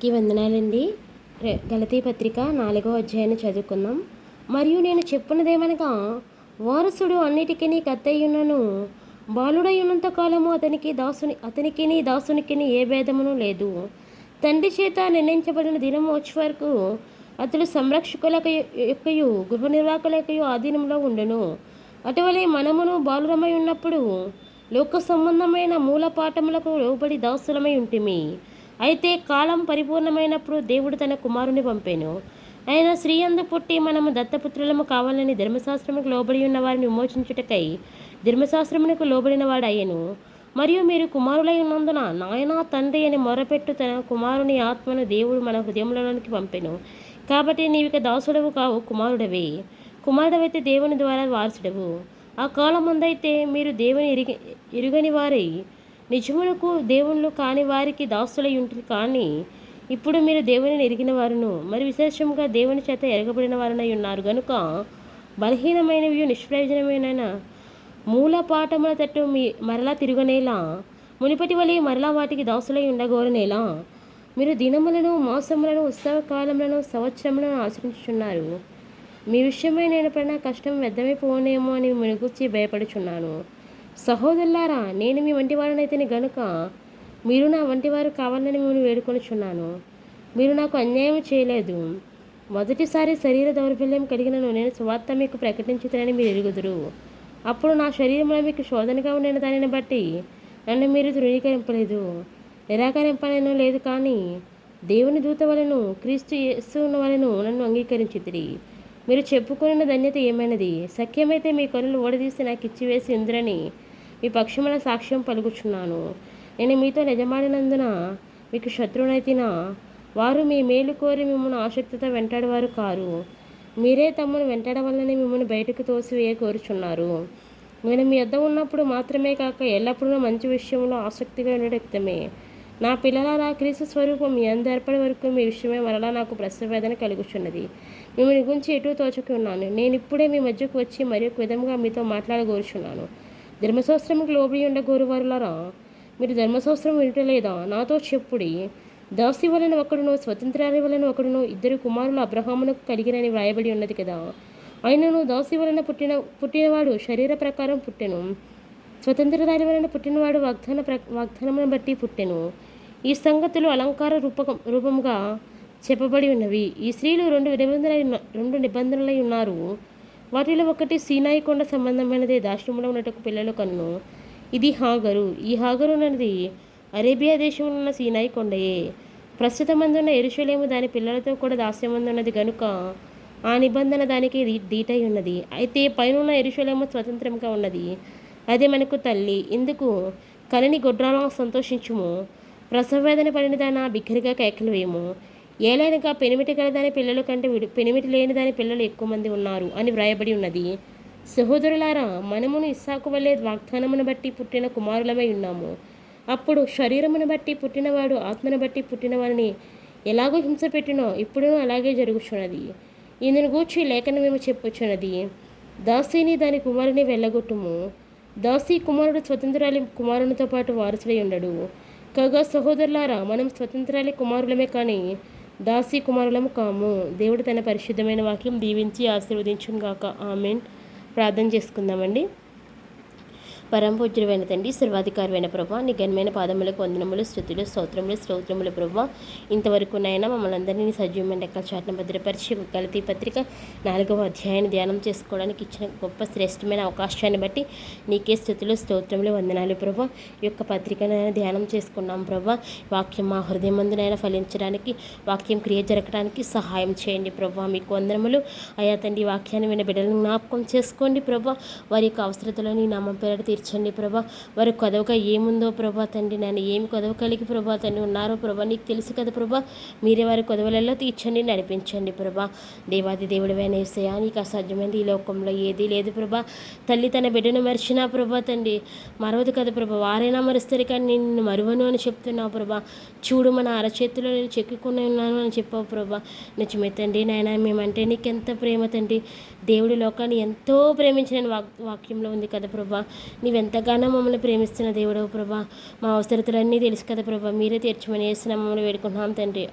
వందనాలండి. గలతీ పత్రిక 4వ అధ్యాయాన్ని చదువుకుందాం. మరియు నేను చెప్పున్నదేమనగా, వారసుడు అన్నిటికీ కర్తయ్యున్నను, బాలుడై ఉన్నంత కాలము అతనికిని దాసునికిని ఏ భేదమును లేదు. తండ్రి చేత నిర్ణయించబడిన దినము వచ్చే వరకు అతడు సంరక్షకులకు యొక్కయు గృహ నిర్వాహకులకయు ఆధీనంలో ఉండును. అటువలే మనమును బాలురమై ఉన్నప్పుడు లోక సంబంధమైన మూల పాఠములకు లోబడి దాసులమై ఉంటిమి. అయితే కాలం పరిపూర్ణమైనప్పుడు దేవుడు తన కుమారుని పంపెను. ఆయన స్త్రీ యందు పుట్టి మనము దత్తపుత్రులము కావాలని ధర్మశాస్త్రముకు లోబడి ఉన్న వారిని విమోచించుటకై ధర్మశాస్త్రమునకు లోబడిన వాడయ్యను. మరియు మీరు కుమారులై ఉన్నందున నాయన తండ్రి అని మొరపెట్టు తన కుమారుని ఆత్మను దేవుడు మన హృదయములలోనికి పంపెను. కాబట్టి నీవిక దాసుడవు కావు, కుమారుడవే. కుమారుడవైతే దేవుని ద్వారా వారసుడవు. ఆ కాలం ముందైతే మీరు దేవుని ఎరుగని వారై నిజమునకు దేవుళ్ళు కాని వారికి దాసులై ఉంటుంది. కానీ ఇప్పుడు మీరు దేవుని ఎరిగిన వారును మరి విశేషంగా దేవుని చేత ఎరగబడిన వారనై ఉన్నారు గనుక బలహీనమైనవి నిష్ప్రయోజనమైన మూల పాఠముల తట్టు మరలా తిరగనేలా మునిపటి వలె మరలా వాటికి దాసులై ఉండగోరనేలా మీరు దినములను మాసములను ఉత్సవ కాలములను సంవత్సరములను ఆచరించుచున్నారు. మీ విషయమై నేను పడిన కష్టం వ్యర్థమైపోనేమో అని మునుగుచ్చి భయపడుచున్నాను. సహోదరులారా, నేను మీ వంటి వారినైతే గనుక మీరు నా వంటి వారు కావాలని మిమ్మల్ని వేడుకొనిచున్నాను. మీరు నాకు అన్యాయం చేయలేదు. మొదటిసారి శరీర దౌర్బల్యం కలిగినను నేను సువార్త మీకు ప్రకటించుతానని మీరు ఎరుగుదురు. అప్పుడు నా శరీరంలో మీకు శోధనగా ఉండిన దానిని బట్టి నన్ను మీరు ధృవీకరింపలేదు, నిరాకరింపలేను లేదు. కానీ దేవుని దూత వలెను క్రీస్తు యేసు వలెను నన్ను అంగీకరించితిరి. మీరు చెప్పుకున్న ధన్యత ఏమైనది? సఖ్యమైతే మీ కనులు ఓడదీసి నాకు ఇచ్చివేసి ఇంద్రని మీ పక్షమున సాక్ష్యం పలుకుచున్నాను. నేను మీతో నిజమాడినందున మీకు శత్రువునైతినా? వారు మీ మేలు కోరి మిమ్మల్ని ఆసక్తితో వెంటాడేవారు కారు. మీరే తమను వెంటాడవలనని మిమ్మల్ని బయటకు తోసివేయ కోరుచున్నారు. నేను మీ వద్ద ఉన్నప్పుడు మాత్రమే కాక ఎల్లప్పుడూ మంచి విషయంలో ఆసక్తిగా ఉండటమే. నా పిల్లలారా, క్రీస్తు స్వరూపం మీ అందు ఏర్పడే వరకు మీ విషయమే మరలా నాకు ప్రసవేదన కలుగుచున్నది. మిమ్మల్ని గురించి ఎటు తోచుకు ఉన్నాను. నేను ఇప్పుడే మీ మధ్యకు వచ్చి మరి ఒక విధంగా మీతో మాట్లాడగోరుచున్నాను. ధర్మశాస్త్రముకు లోబడి ఉండగోరువారులారా, మీరు ధర్మశాస్త్రం వినటలేదా? నాతో చెప్పుడి. దాసి వలన ఒకడును స్వతంత్రాన్ని వలన ఒకడును ఇద్దరు కుమారులు అబ్రహామునకు కలిగినని వ్రాయబడి ఉన్నది కదా. ఆయనను దాసి వలన పుట్టినవాడు శరీర ప్రకారం పుట్టెను, స్వతంత్రదాని వలన పుట్టినవాడు వాగ్దానమును బట్టి పుట్టెను. ఈ సంగతులు అలంకార రూపముగా చెప్పబడి ఉన్నవి. ఈ స్త్రీలు రెండు నిబంధనలై ఉన్నారు. వాటిలో ఒకటి సీనాయి కొండ సంబంధమైనదే, దాష్ట్రములో ఉన్నటకు పిల్లలు కన్ను. ఇది హాగరు. ఈ హాగరు అన్నది అరేబియా దేశంలో ఉన్న సీనాయి కొండయే. ప్రస్తుతమందున్న యెరూషలేము దాని పిల్లలతో కూడా దాస్యమందున్నది గనుక ఆ నిబంధన దానికి దీటై ఉన్నది. అయితే పైనున్న యెరూషలేము స్వతంత్రంగా ఉన్నది, అదే మనకు తల్లి. ఇందుకు కనిని గొడ్రాలను సంతోషించుము, ప్రసవవేదన పడిన దాని బిగ్గరగా కేకలు వేయము. ఏలైనగా పెనిమిటి గల దాని పిల్లల కంటే పెనిమిటి లేని దాని పిల్లలు ఎక్కువ మంది ఉన్నారు అని వ్రాయబడి ఉన్నది. సహోదరులారా, మనమును ఇస్సాకు వలె వాగ్దానమును బట్టి పుట్టిన కుమారులమై ఉన్నాము. అప్పుడు శరీరమును బట్టి పుట్టినవాడు ఆత్మను బట్టి పుట్టిన వారిని ఎలాగో హింస పెట్టినో ఇప్పుడు అలాగే జరుగుచున్నది. ఇందును గూర్చి లేఖనమేమో చెప్పుచున్నది, దాసిని దాని కుమారుని వెళ్ళగొట్టుము. దాసి కుమారుడు స్వతంత్రాలి కుమారునితో పాటు వారసుడై ఉండడు. కాగా సహోదరులారా, మనం స్వతంత్రాలి కుమారులమే కానీ దాసి కుమారులము కాము. దేవుడు తన పరిశుద్ధమైన వాక్యం దీవించి ఆశీర్వదించును గాక. ఆమేన్. ప్రార్థన చేసుకుందామండి. పరమపూజ్యుడైన తండ్రి, సర్వాధికారమైన ప్రభా, నీ ఘనమైన పాదములకు వందనములు, స్తుతులు, స్తోత్రములు ప్రభా. ఇంతవరకు నైనా మమ్మల్ని అందరినీ సజీవమైన రెక్కల చాటున భద్రపరిచి గలతీ పత్రిక 4వ అధ్యాయాన్ని ధ్యానం చేసుకోవడానికి ఇచ్చిన గొప్ప శ్రేష్టమైన అవకాశాన్ని బట్టి నీకే స్తుతులు, స్తోత్రములు, వందనాలు ప్రభా. ఈ యొక్క పత్రికనైనా ధ్యానం చేసుకున్నాం ప్రభా. వాక్యం మా హృదయమందునైనా ఫలించడానికి, వాక్యం క్రియ జరగడానికి సహాయం చేయండి ప్రభా. మీకు వందనములు అయా తండ్రి. వాక్యాన్ని విన్న బిడ్డలను జ్ఞాపకం చేసుకోండి ప్రభా. వారి యొక్క అవసరతలను నీ నామం పేరట తీర్చండి ప్రభా. వారి కొదవగా ఏముందో ప్రభా తండ్రి, నేను ఏమి కొదవ కలిగి ప్రభా తండ్రి ఉన్నారో ప్రభా నీకు తెలుసు కదా ప్రభా. మీరే వారి కొదవలలో తీర్చండి, నడిపించండి ప్రభా. దేవాది దేవుడివైన యేసయ్యా, నీకు అసాధ్యమైనది ఈ లోకంలో ఏదీ లేదు ప్రభా. తల్లి తన బిడ్డను మరిచినా ప్రభా తండ్రి మరవదు కదా ప్రభా. వారైనా మరుస్తారు కానీ నిన్ను మరువను అని చెప్తున్నావు ప్రభా. చూడు, మన అరచేతిలో నేను చెక్కుకుని ఉన్నాను అని చెప్పావు ప్రభా. నిజమే తండ్రి. నాయన, మేమంటే నీకెంత ప్రేమ తండ్రి. దేవుడి లోకాన్ని ఎంతో ప్రేమించిన వాక్యంలో ఉంది కదా ప్రభా. నీవెంతగానో మమ్మల్ని ప్రేమిస్తున్న దేవుడవు ప్రభా. మా అవసరతలన్నీ తెలుసు కదా ప్రభా. మీరే తీర్చమని యేసు నామములో వేడుకుంటున్నాం తండ్రి.